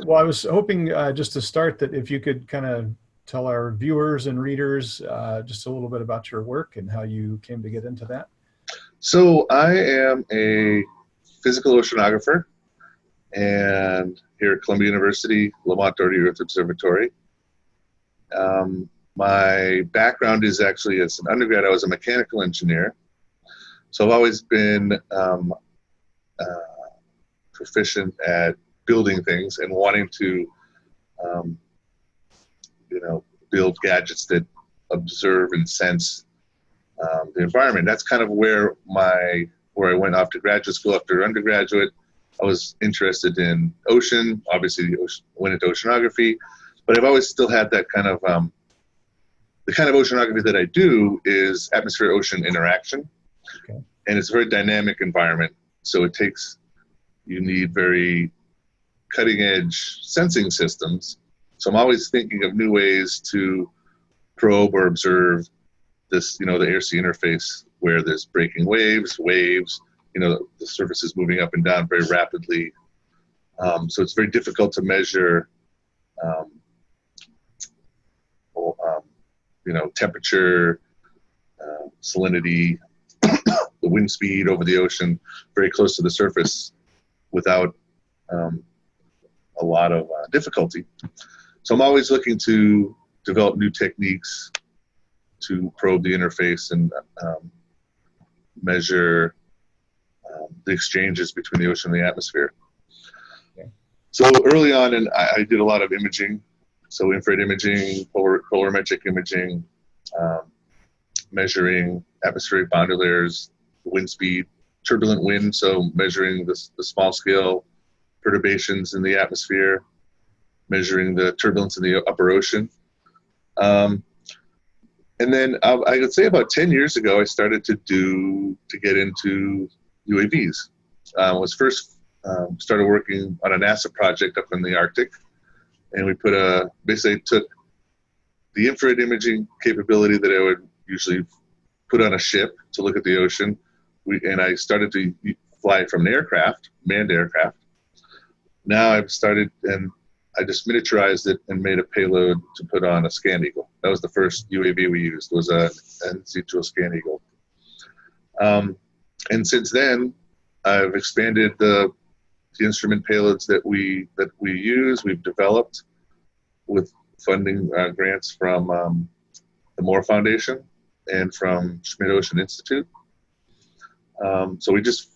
Well, I was hoping just to start that if you could kind of tell our viewers and readers just a little bit about your work and how you came to get into that. So I am a physical oceanographer, and here at Columbia University, Lamont-Doherty Earth Observatory. My background is actually, as an undergrad, I was a mechanical engineer. So I've always been proficient at building things and wanting to, build gadgets that observe and sense the environment. That's kind of where I went off to graduate school after undergraduate. I was interested in ocean, obviously went into oceanography, but I've always still had that kind of, the kind of oceanography that I do is atmosphere-ocean interaction. Okay. And it's a very dynamic environment. So you need very cutting-edge sensing systems. So I'm always thinking of new ways to probe or observe this, the air-sea interface where there's breaking waves, the surface is moving up and down very rapidly. So it's very difficult to measure, temperature, salinity, the wind speed over the ocean very close to the surface without a lot of difficulty. So I'm always looking to develop new techniques to probe the interface and measure the exchanges between the ocean and the atmosphere. Okay. So early on, and I did a lot of imaging, so infrared imaging, polarimetric imaging, measuring atmospheric boundary layers, wind speed, turbulent wind, so measuring the small scale perturbations in the atmosphere, measuring the turbulence in the upper ocean. And then I would say about 10 years ago, I started to get into UAVs. I was first started working on a NASA project up in the Arctic, and we basically took the infrared imaging capability that I would usually put on a ship to look at the ocean, and I started to fly from an aircraft, manned aircraft. Now I've started, and I just miniaturized it and made a payload to put on a Scan Eagle. That was the first UAV we used, was an in-situ Scan Eagle. And since then, I've expanded the instrument payloads that we use. We've developed with funding grants from the Moore Foundation and from Schmidt Ocean Institute. So we just,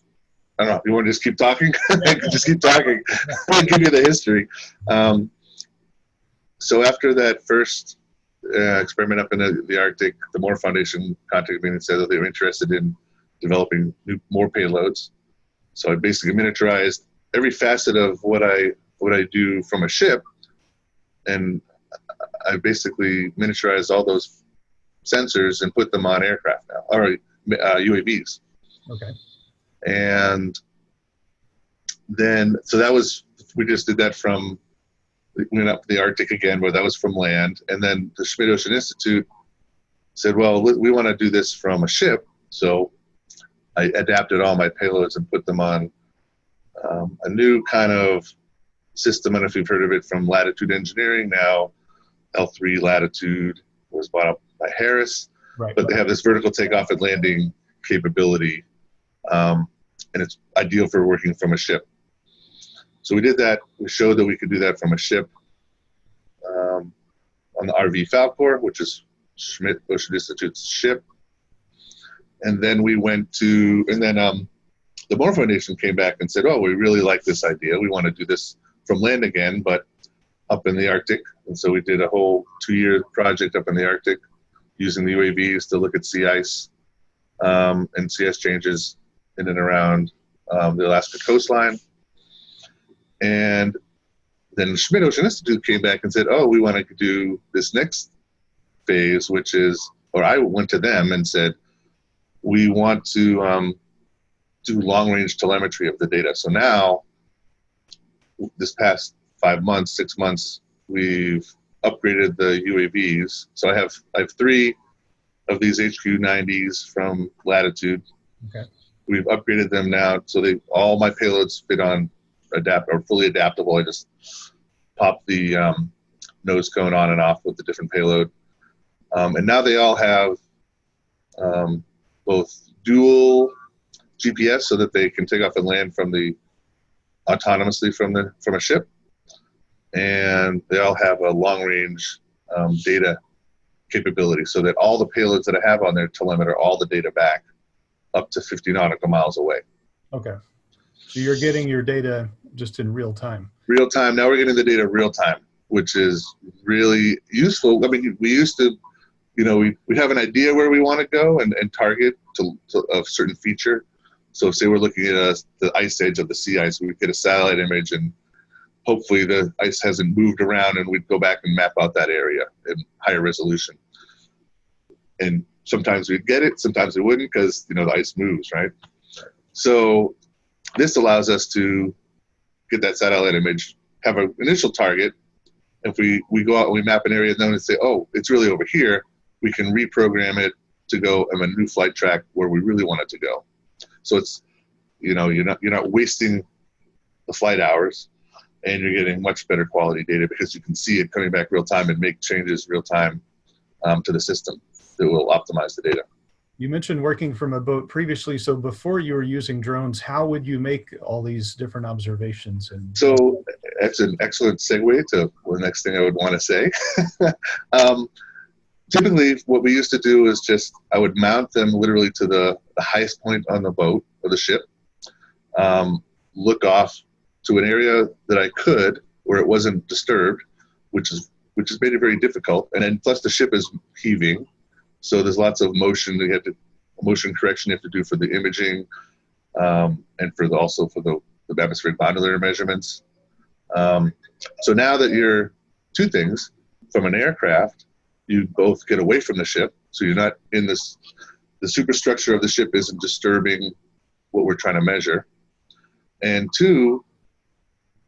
I don't know, you want to just keep talking? I can just keep talking. I'll give you the history. So after that first experiment up in the Arctic, the Moore Foundation contacted me and said that they were interested in developing more payloads. So I basically miniaturized every facet of what I do from a ship, and I basically miniaturized all those sensors and put them on aircraft now, or UAVs. Okay. And then, so we just did that we went up to the Arctic again, where that was from land. And then the Schmidt Ocean Institute said, well, we want to do this from a ship. So I adapted all my payloads and put them on a new kind of system. I don't know if you've heard of it, from Latitude Engineering. Now L3 Latitude was bought up by Harris, right, but they have this vertical takeoff and landing capability, and it's ideal for working from a ship. So we did that. We showed that we could do that from a ship on the RV Falcor, which is Schmidt Ocean Institute's ship. And then the Moore Foundation came back and said, oh, we really like this idea. We want to do this from land again, but up in the Arctic. And so we did a whole 2-year project up in the Arctic using the UAVs to look at sea ice and sea ice changes in and around the Alaska coastline. And then Schmidt Ocean Institute came back and said, oh, we want to do this next phase, which is, or I went to them and said, we want to do long-range telemetry of the data. So now, this past 5 months, 6 months, we've upgraded the UAVs. So I have 3 of these HQ-90s from Latitude. Okay. We've upgraded them now, so all my payloads fit on fully adaptable. I just pop the nose cone on and off with the different payload. And now they all have both dual GPS so that they can take off and land autonomously from a ship, and they all have a long-range data capability, so that all the payloads that I have on there telemeter all the data back up to 50 nautical miles away. Okay, so you're getting your data just in real time. Real time. Now we're getting the data real time, which is really useful. I mean, we used to, we have an idea where we want to go and target to a certain feature. So say we're looking at the ice edge of the sea ice, we get a satellite image, and hopefully the ice hasn't moved around, and we'd go back and map out that area in higher resolution. And sometimes we'd get it, sometimes we wouldn't, because the ice moves, right? So this allows us to get that satellite image, have an initial target. If we go out and we map an area, then we say, oh, it's really over here, we can reprogram it to go on a new flight track where we really want it to go. So it's, you're not wasting the flight hours, and you're getting much better quality data because you can see it coming back real time and make changes real time to the system that will optimize the data. You mentioned working from a boat previously. So before you were using drones, how would you make all these different observations? So that's an excellent segue to the next thing I would want to say. Typically, what we used to do is I would mount them literally to the highest point on the boat or the ship, look off to an area that I could where it wasn't disturbed, which has made it very difficult. And then plus the ship is heaving, so there's lots of motion motion correction you have to do for the imaging, and also for the atmospheric boundary measurements. So now that you're two things from an aircraft, you both get away from the ship, so you're not in the superstructure of the ship isn't disturbing what we're trying to measure. And two,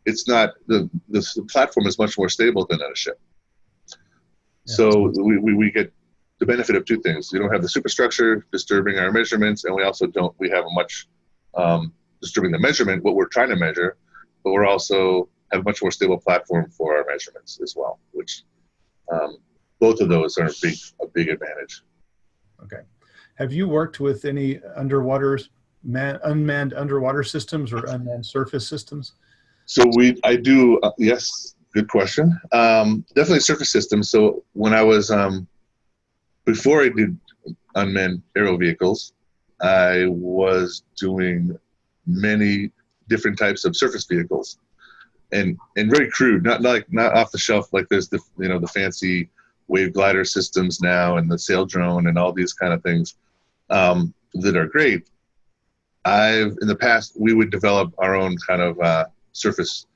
it's not, the platform is much more stable than on a ship. Yeah. So we get the benefit of two things. You don't have the superstructure disturbing our measurements, and we also we have a much disturbing the measurement, what we're trying to measure, but we're also have a much more stable platform for our measurements as well, which both of those are a big advantage. Okay. Have you worked with any unmanned underwater systems or unmanned surface systems? So I do, yes, good question. Definitely surface systems. So when I was, before I did unmanned aero vehicles, I was doing many different types of surface vehicles, and very crude, not off the shelf like there's the the fancy wave glider systems now and the sail drone and all these kind of things that are great. In the past, we would develop our own kind of surface,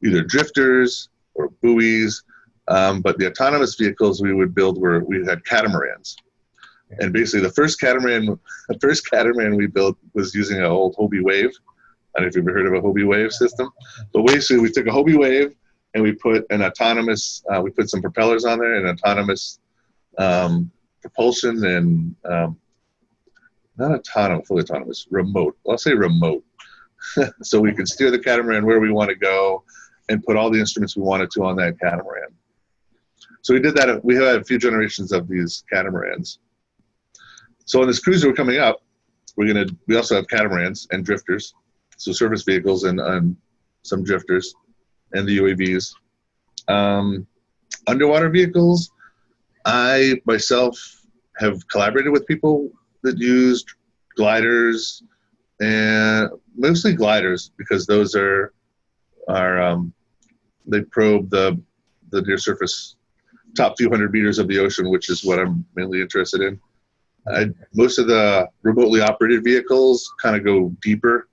either drifters or buoys, but the autonomous vehicles we would build we had catamarans. And basically the first catamaran we built was using an old Hobie Wave. I don't know if you've ever heard of a Hobie Wave system, but basically we took a Hobie Wave and we put an autonomous, we put some propellers on there and autonomous propulsion and not autonomous, fully autonomous, remote. Well, I'll say remote. So we could steer the catamaran where we want to go and put all the instruments we wanted to on that catamaran. So we did that. We had a few generations of these catamarans. So on this cruiser we're coming up, we also have catamarans and drifters. So surface vehicles and some drifters and the UAVs. Underwater vehicles, I myself have collaborated with people that used gliders, and mostly gliders because those are they probe the near surface top few hundred meters of the ocean, which is what I'm mainly interested in. Most of the remotely operated vehicles kind of go deeper,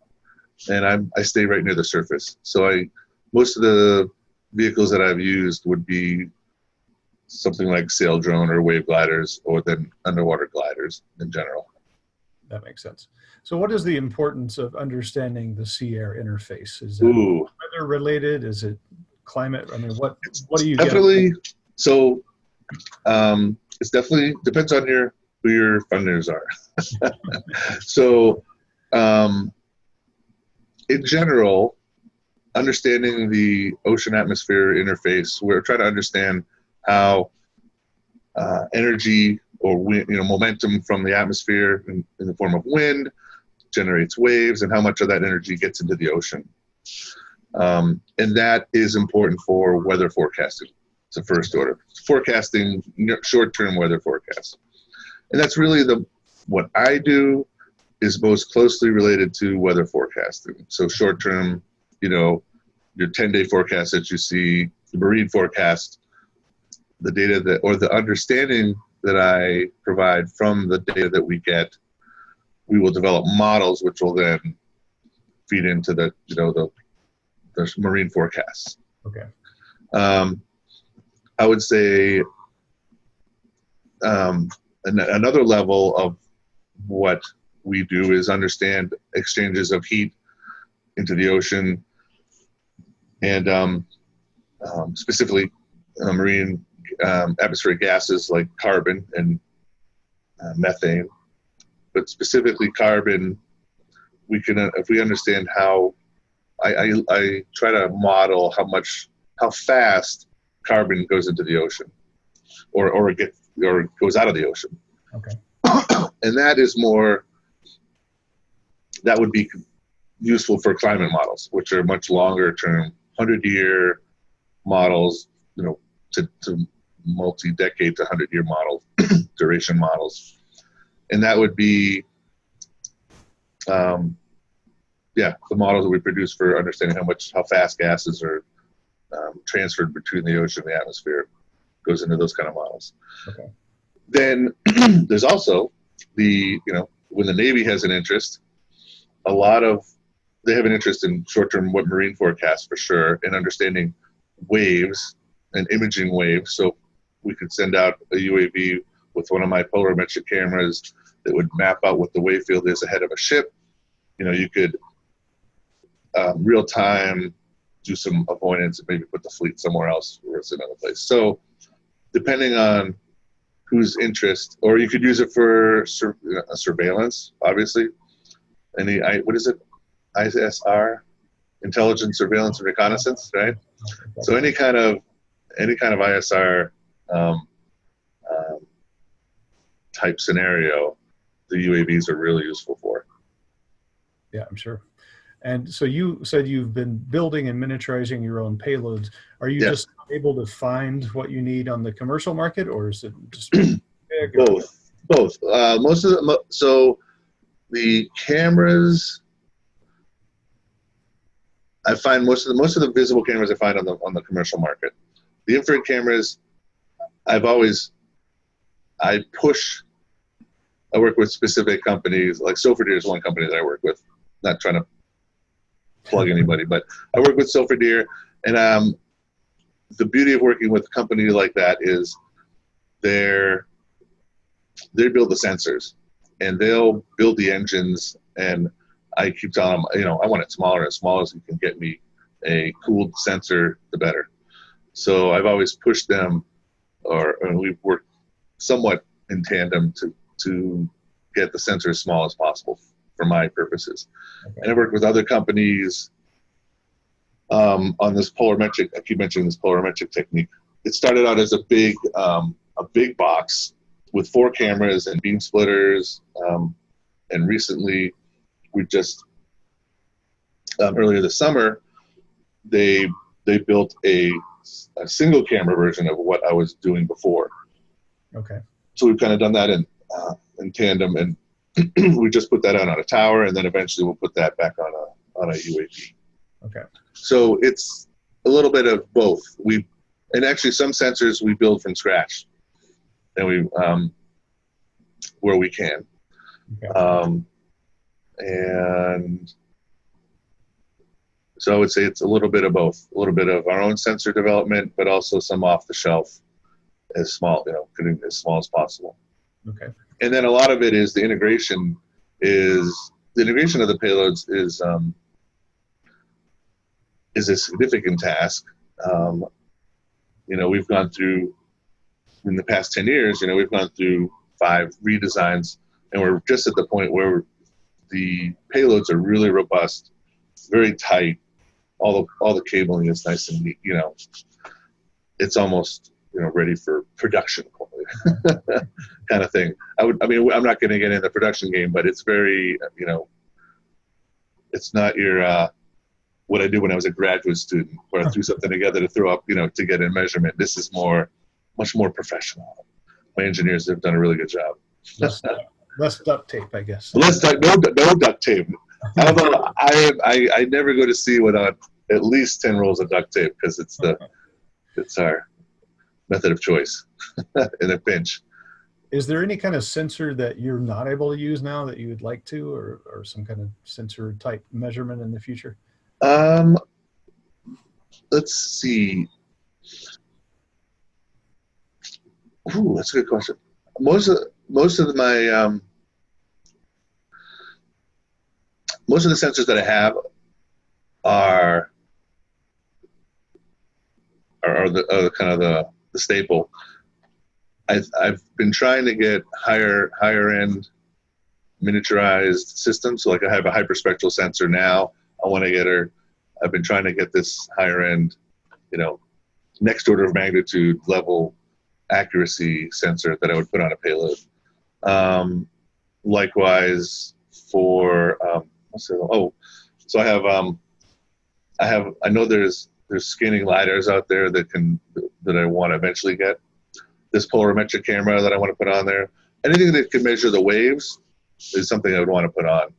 and I stay right near the surface. So most of the vehicles that I've used would be something like sail drone or wave gliders, or then underwater gliders in general. That makes sense. So what is the importance of understanding the sea-air interface? Is it weather related? Is it climate? I mean, what do you definitely get? So it's definitely depends on who your funders are. So in general, understanding the ocean-atmosphere interface. We're trying to understand how energy or wind, momentum from the atmosphere in the form of wind generates waves, and how much of that energy gets into the ocean. And that is important for weather forecasting. It's the first order. Forecasting short-term weather forecasts. And that's really what I do is most closely related to weather forecasting. So short-term, your 10-day forecast that you see, the marine forecast, the data or the understanding that I provide from the data that we get, we will develop models which will then feed into the marine forecasts. Okay. I would say another level of what we do is understand exchanges of heat into the ocean, and specifically marine atmospheric gases like carbon and methane. But specifically carbon, we can, if we understand how, I try to model how fast carbon goes into the ocean, or goes out of the ocean. Okay. And that would be useful for climate models, which are much longer term, 100-year models, to multi-decade to 100-year models, duration models. And that would be, the models that we produce for understanding how fast gases are transferred between the ocean and the atmosphere goes into those kind of models. Okay. Then there's also when the Navy has an interest, they have an interest in short-term marine forecasts for sure, and understanding waves and imaging waves. So we could send out a UAV with one of my polarimetric cameras that would map out what the wave field is ahead of a ship. You could real time do some avoidance and maybe put the fleet somewhere else or it's another place. So depending on whose interest, or you could use it for surveillance, obviously. What is it? ISR, intelligence, surveillance, and reconnaissance, right? So any kind of ISR type scenario, the UAVs are really useful for. Yeah, I'm sure. And so you said you've been building and miniaturizing your own payloads. Are you just able to find what you need on the commercial market, or is it just big? Both. So the cameras, I find most of the visible cameras I find on the commercial market. The infrared cameras, I work with specific companies, like Sofradir is one company that I work with. Not trying to plug anybody, but I work with Sofradir, and the beauty of working with a company like that is they build the sensors, and they'll build the engines, and I keep telling them, I want it smaller. As small as you can get me a cooled sensor, the better. So I've always pushed them, and we've worked somewhat in tandem to get the sensor as small as possible for my purposes. Okay. And I worked with other companies on this polarimetric. I keep mentioning this polarimetric technique. It started out as a big box with 4 cameras and beam splitters, and recently we just earlier this summer they built a single camera version of what I was doing before. Okay. So we've kind of done that in tandem, and we just put that on a tower, and then eventually we'll put that back on a UAV. Okay. So it's a little bit of both. And actually some sensors we build from scratch, and where we can. Okay. And so I would say it's a little bit of both. A little bit of our own sensor development, but also some off the shelf, as small as possible. Okay. And then a lot of it is the integration of the payloads is a significant task. We've gone through, in the past 10 years, we've gone through 5 redesigns, and we're just at the point where the payloads are really robust, very tight, all the cabling is nice and neat, it's almost, ready for production kind of thing. I'm not going to get in the production game, but it's very, it's not your, what I did when I was a graduate student, where I threw something together to throw up, to get a measurement. This is much more professional. My engineers have done a really good job. Less duct tape, I guess. No duct tape. Although I never go to sea without at least 10 rolls of duct tape, because it's our method of choice in a pinch. Is there any kind of sensor that you're not able to use now that you would like to, or some kind of sensor type measurement in the future? Let's see. Ooh, that's a good question. Most of the sensors that I have are the kind of the staple. I've been trying to get higher end miniaturized systems. So like I have a hyperspectral sensor now. I've been trying to get this higher end, next order of magnitude level accuracy sensor that I would put on a payload. Likewise for so I know there's scanning lidars out there that I want to eventually get. This polarimetric camera that I want to put on there. Anything that can measure the waves is something I would want to put on.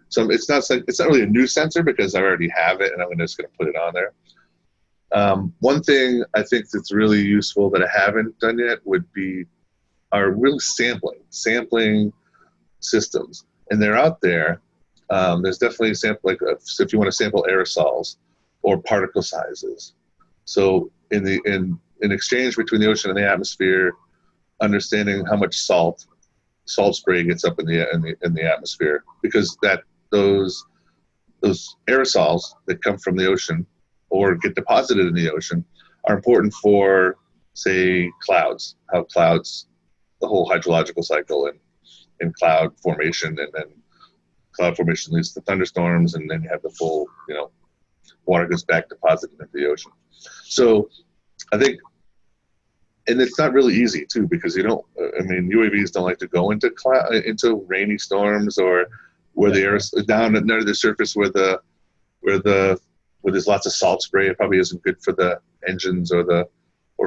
So it's not really a new sensor, because I already have it and I'm just going to put it on there. One thing I think that's really useful that I haven't done yet are really sampling systems, and they're out there. There's definitely a sample, if you want to sample aerosols or particle sizes. So in exchange between the ocean and the atmosphere, understanding how much salt spray gets up in the atmosphere, because those aerosols that come from the ocean or get deposited in the ocean are important for, say, clouds, the whole hydrological cycle and cloud formation, and then cloud formation leads to thunderstorms, and then you have the full, water goes back deposited into the ocean. So I think, and it's not really easy too, because UAVs don't like to go into rainy storms, or where the air is down under the surface where there's lots of salt spray. It probably isn't good for the engines or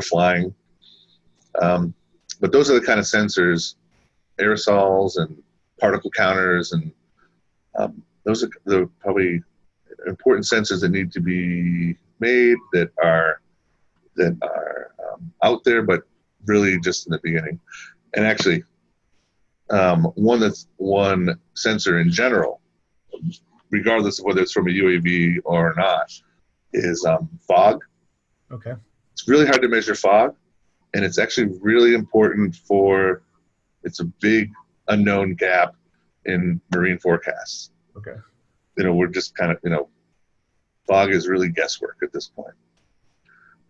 flying. But those are the kind of sensors, aerosols and particle counters, and those are the probably important sensors that need to be made, that are out there, but really just in the beginning. And actually, one sensor in general, regardless of whether it's from a UAV or not, is fog. Okay. It's really hard to measure fog, and it's actually really important it's a big unknown gap in marine forecasts. Okay. We're just kind of, fog is really guesswork at this point.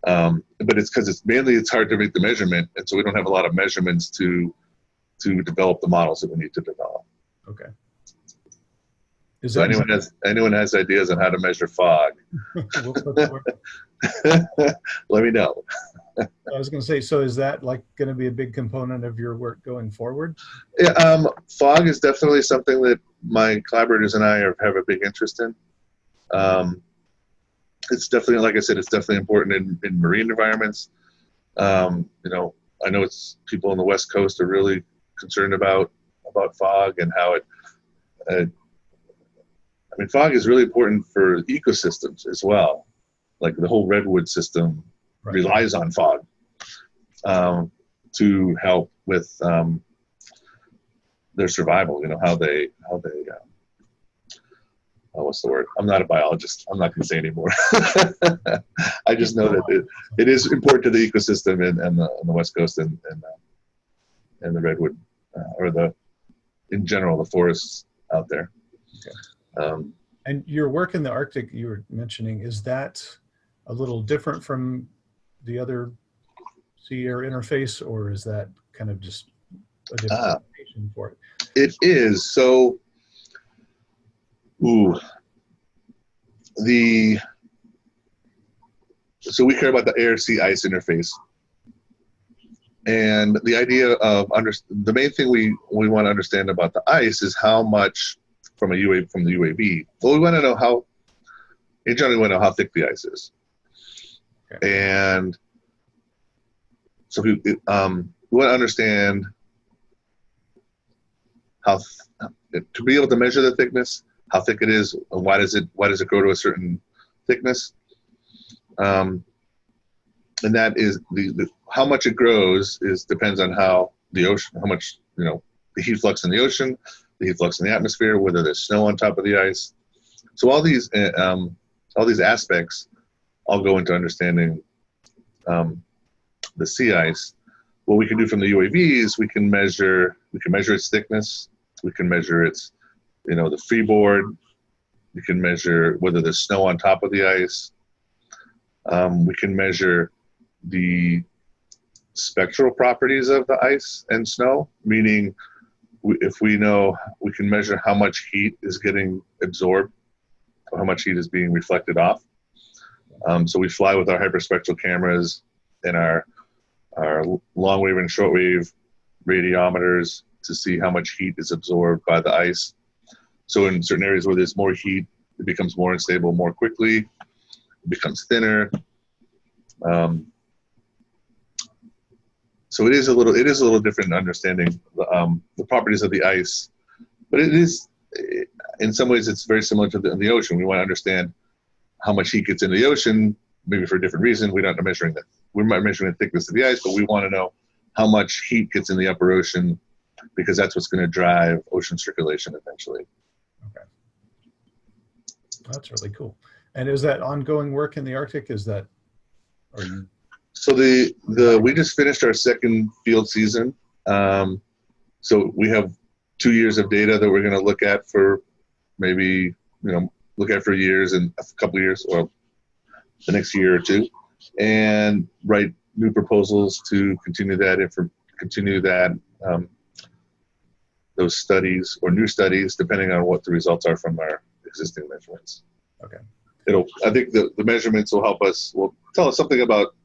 But it's because it's hard to make the measurement, and so we don't have a lot of measurements to develop the models that we need to develop. Okay. So anyone has ideas on how to measure fog, let me know. I was going to say, so is that going to be a big component of your work going forward? Yeah, fog is definitely something that my collaborators and I have a big interest in. It's definitely, like I said, it's definitely important in marine environments. I know people on the West Coast are really concerned about fog and how fog is really important for ecosystems as well. Like the whole redwood system relies on fog to help with their survival. How they what's the word? I'm not a biologist. I'm not going to say anymore. I just know that it is important to the ecosystem on the West Coast and the redwood in general, the forests out there. Okay. And your work in the Arctic you were mentioning, is that a little different from the other sea air interface, or is that kind of just a different application for it? It is. So, so we care about the air-sea ice interface. And the idea of the main thing we want to understand about the ice is how much from the UAV. Well, we want to know in general, we want to know how thick the ice is. Okay. And so we want to understand to be able to measure the thickness, how thick it is, and why does it grow to a certain thickness. And that is how much it grows depends on how much the heat flux in the ocean, the heat flux in the atmosphere, whether there's snow on top of the ice. So all these aspects all go into understanding the sea ice. What we can do from the UAVs, we can measure its thickness, we can measure its the freeboard, we can measure whether there's snow on top of the ice. We can measure the spectral properties of the ice and snow, meaning if we know, we can measure how much heat is getting absorbed, how much heat is being reflected off. So we fly with our hyperspectral cameras and our long wave and short wave radiometers to see how much heat is absorbed by the ice. So in certain areas where there's more heat, it becomes more unstable more quickly, it becomes thinner. So it is a little different in understanding the properties of the ice, but it is, in some ways, it's very similar to the ocean. We want to understand how much heat gets into the ocean, maybe for a different reason. We're not measuring the thickness of the ice, but we want to know how much heat gets in the upper ocean, because that's what's going to drive ocean circulation eventually. Okay, that's really cool. And is that ongoing work in the Arctic? So we just finished our second field season. So we have 2 years of data that we're going to look at for maybe, look at for years and a couple of years, or the next year or two, and write new proposals to continue those studies or new studies, depending on what the results are from our existing measurements. Okay. I think the measurements will tell us something about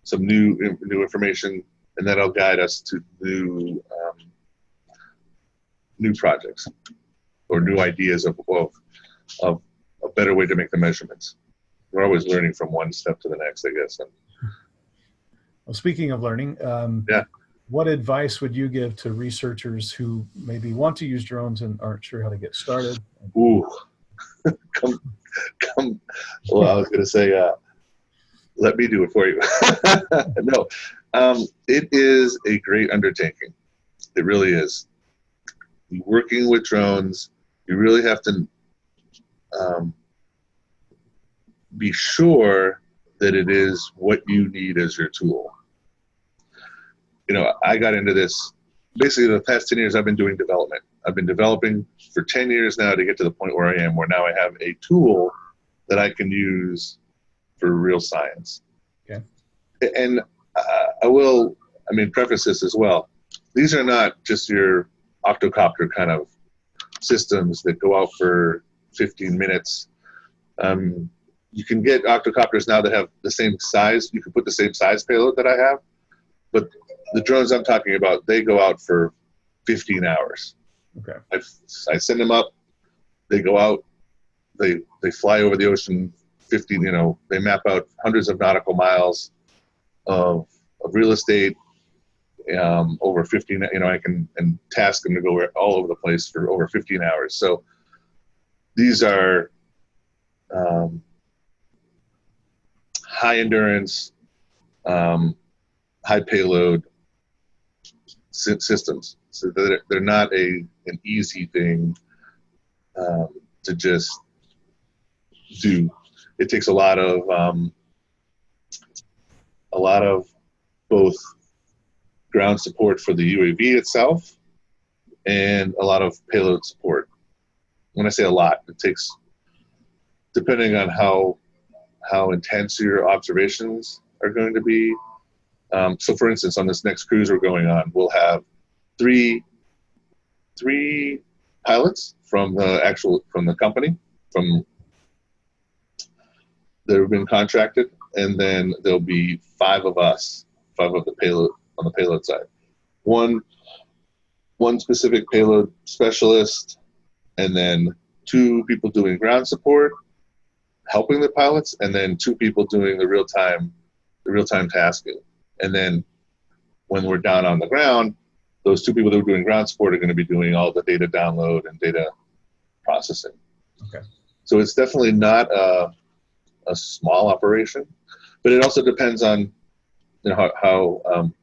some new information, and that'll guide us to new projects or new ideas of a better way to make the measurements. We're always learning from one step to the next, I guess. Well, speaking of learning, what advice would you give to researchers who maybe want to use drones and aren't sure how to get started? Ooh, well, I was going to say, let me do it for you. No, it is a great undertaking. It really is. Working with drones, you really have to be sure that it is what you need as your tool. I got into this, basically the past 10 years I've been doing development. I've been developing for 10 years now to get to the point where I am, where now I have a tool that I can use for real science. Okay. And I mean, preface this as well. These are not just your octocopter kind of systems that go out for 15 minutes. You can get octocopters now that have the same size. You can put the same size payload that I have, but the drones I'm talking about, they go out for 15 hours. Okay. I send them up, they go out, they fly over the ocean 15, they map out hundreds of nautical miles of real estate, over 15, I can task them to go all over the place for over 15 hours. So these are high endurance, high payload systems. So they're not an easy thing to just do. It takes a lot of both ground support for the UAV itself and a lot of payload support. When I say a lot, it takes, depending on how intense your observations are going to be. So for instance, on this next cruise we're going on, we'll have three pilots from the company, from that have been contracted, and then there'll be 5 of us, 5 of the payload on the payload side. One specific payload specialist, and then 2 people doing ground support, helping the pilots, and then 2 people doing the real-time tasking. And then when we're down on the ground, those 2 people that are doing ground support are going to be doing all the data download and data processing. Okay. So it's definitely not a small operation, but it also depends on how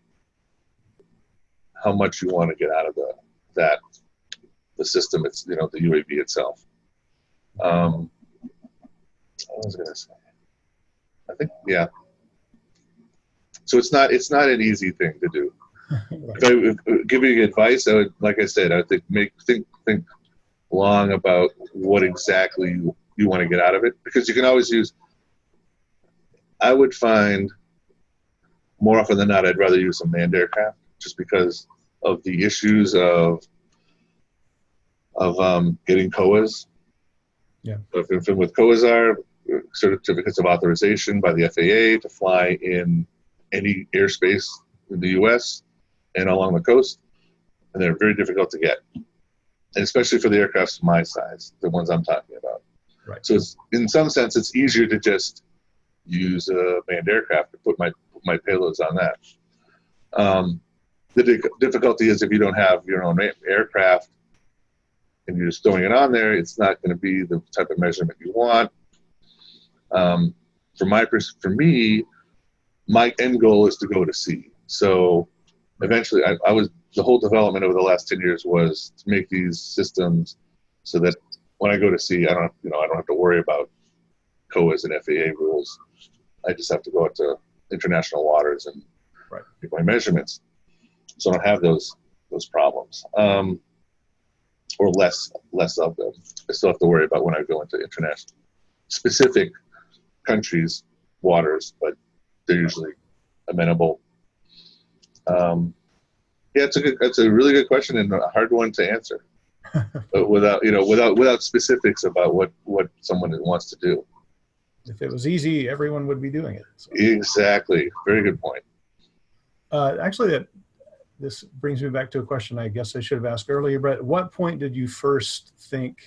much you want to get out of the system. It's the UAV itself. What was I going to say? I think So it's not an easy thing to do. If I give you advice, I would, like I said, I would think long about what exactly you want to get out of it, because you can always use. I would find more often than not, I'd rather use a manned aircraft, just because of the issues of getting COAs. Yeah. With COAs certificates of authorization by the FAA to fly in any airspace in the U.S. and along the coast, and they're very difficult to get, and especially for the aircrafts my size, the ones I'm talking about. Right. So in some sense, it's easier to just use a manned aircraft to put my payloads on that. The difficulty is if you don't have your own aircraft and you're just throwing it on there, it's not going to be the type of measurement you want. For me, my end goal is to go to sea. So eventually, the whole development over the last 10 years was to make these systems so that when I go to sea, I don't have to worry about COAs and FAA rules. I just have to go out to international waters and make my measurements. So I don't have those problems, or less of them. I still have to worry about when I go into international specific countries' waters, but they're usually amenable. That's a really good question and a hard one to answer, but without specifics about what someone wants to do. If it was easy, everyone would be doing it. So. Exactly. Very good point. Actually, this brings me back to a question I guess I should have asked earlier, but at what point did you first think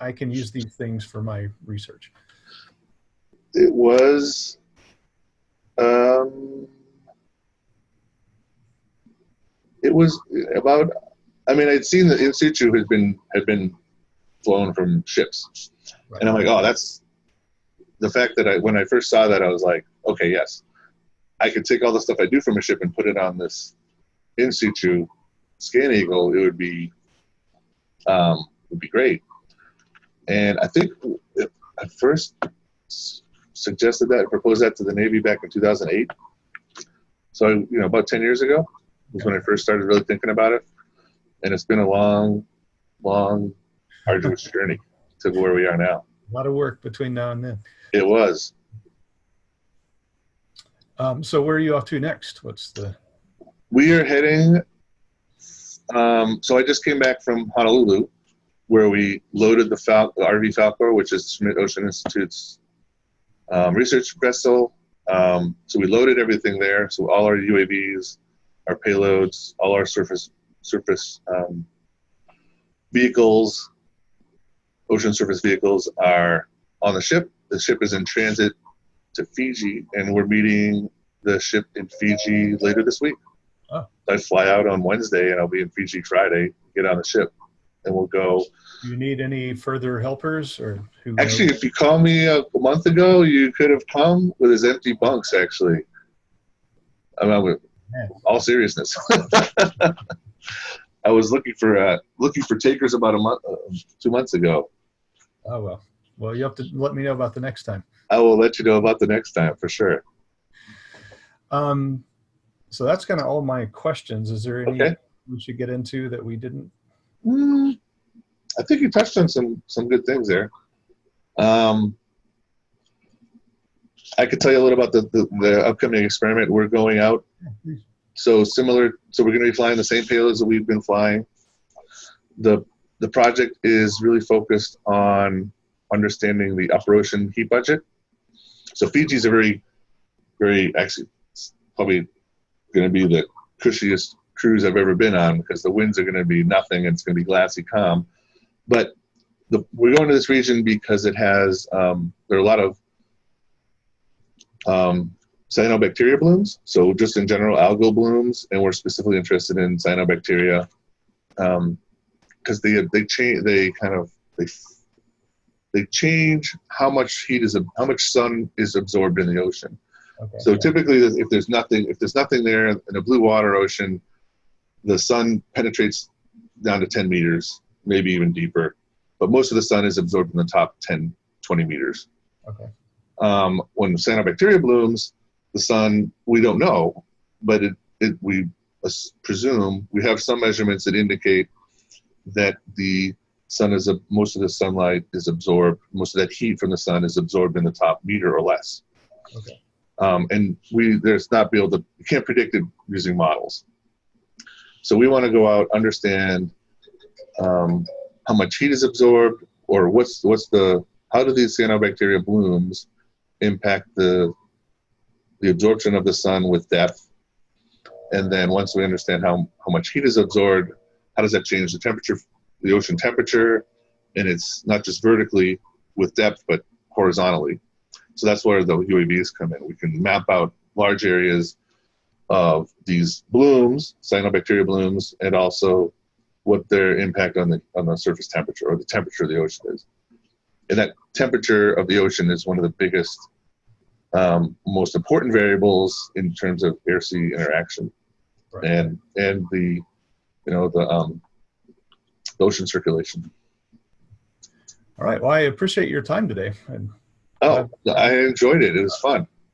I can use these things for my research? It was about, I'd seen the in situ had been flown from ships. Right. And I'm like, oh, that's the fact that when I first saw that, I was like, okay, yes, I could take all the stuff I do from a ship and put it on this in situ scan eagle. It would be great. And I think I first suggested that, proposed that to the Navy back in 2008. So, about 10 years ago was when I first started really thinking about it. And it's been a long, arduous journey to where we are now. A lot of work between now and then. It was. So where are you off to next? We are heading, so I just came back from Honolulu, where we loaded the RV Falcor, which is Schmidt Ocean Institute's research vessel. So we loaded everything there. So all our UAVs, our payloads, all our surface vehicles, ocean surface vehicles are on the ship. The ship is in transit to Fiji, and we're meeting the ship in Fiji later this week. Oh. I fly out on Wednesday, and I'll be in Fiji Friday, get on the ship, and we'll go. Do you need any further helpers? Actually, if you called me a month ago, you could have come with his empty bunks, actually. With all seriousness. I was looking for takers about 2 months ago. Oh, well. Well, you have to let me know about the next time. I will let you know about the next time for sure. So that's kind of all my questions. Is there any we should get into that we didn't? I think you touched on some good things there. I could tell you a little about the upcoming experiment. We're going out. So we're going to be flying the same payloads that we've been flying. The project is really focused on understanding the upper ocean heat budget. So Fiji's a very, very, actually, it's probably going to be the cushiest cruise I've ever been on, because the winds are going to be nothing and it's going to be glassy calm. But we're going to this region because it has, there are a lot of cyanobacteria blooms. So just in general, algal blooms, and we're specifically interested in cyanobacteria because they change how much how much sun is absorbed in the ocean. Okay. So typically, if there's nothing there in a blue water ocean, the sun penetrates down to 10 meters, maybe even deeper. But most of the sun is absorbed in the top 10, 20 meters. Okay. When cyanobacteria blooms, the sun, we don't know, but we presume, we have some measurements that indicate that the sun most of the sunlight is absorbed, most of that heat from the sun is absorbed in the top meter or less. Okay. And you can't predict it using models. So we want to go out, understand how much heat is absorbed, or how do these cyanobacteria blooms impact the absorption of the sun with depth. And then once we understand how much heat is absorbed, how does that change the temperature, the ocean temperature? And it's not just vertically with depth, but horizontally. So that's where the UAVs come in. We can map out large areas of these blooms, cyanobacteria blooms, and also what their impact on the surface temperature, or the temperature of the ocean is. And that temperature of the ocean is one of the biggest, most important variables in terms of air-sea interaction, right, and the ocean circulation. All right. Well, I appreciate your time today. I enjoyed it. It was fun.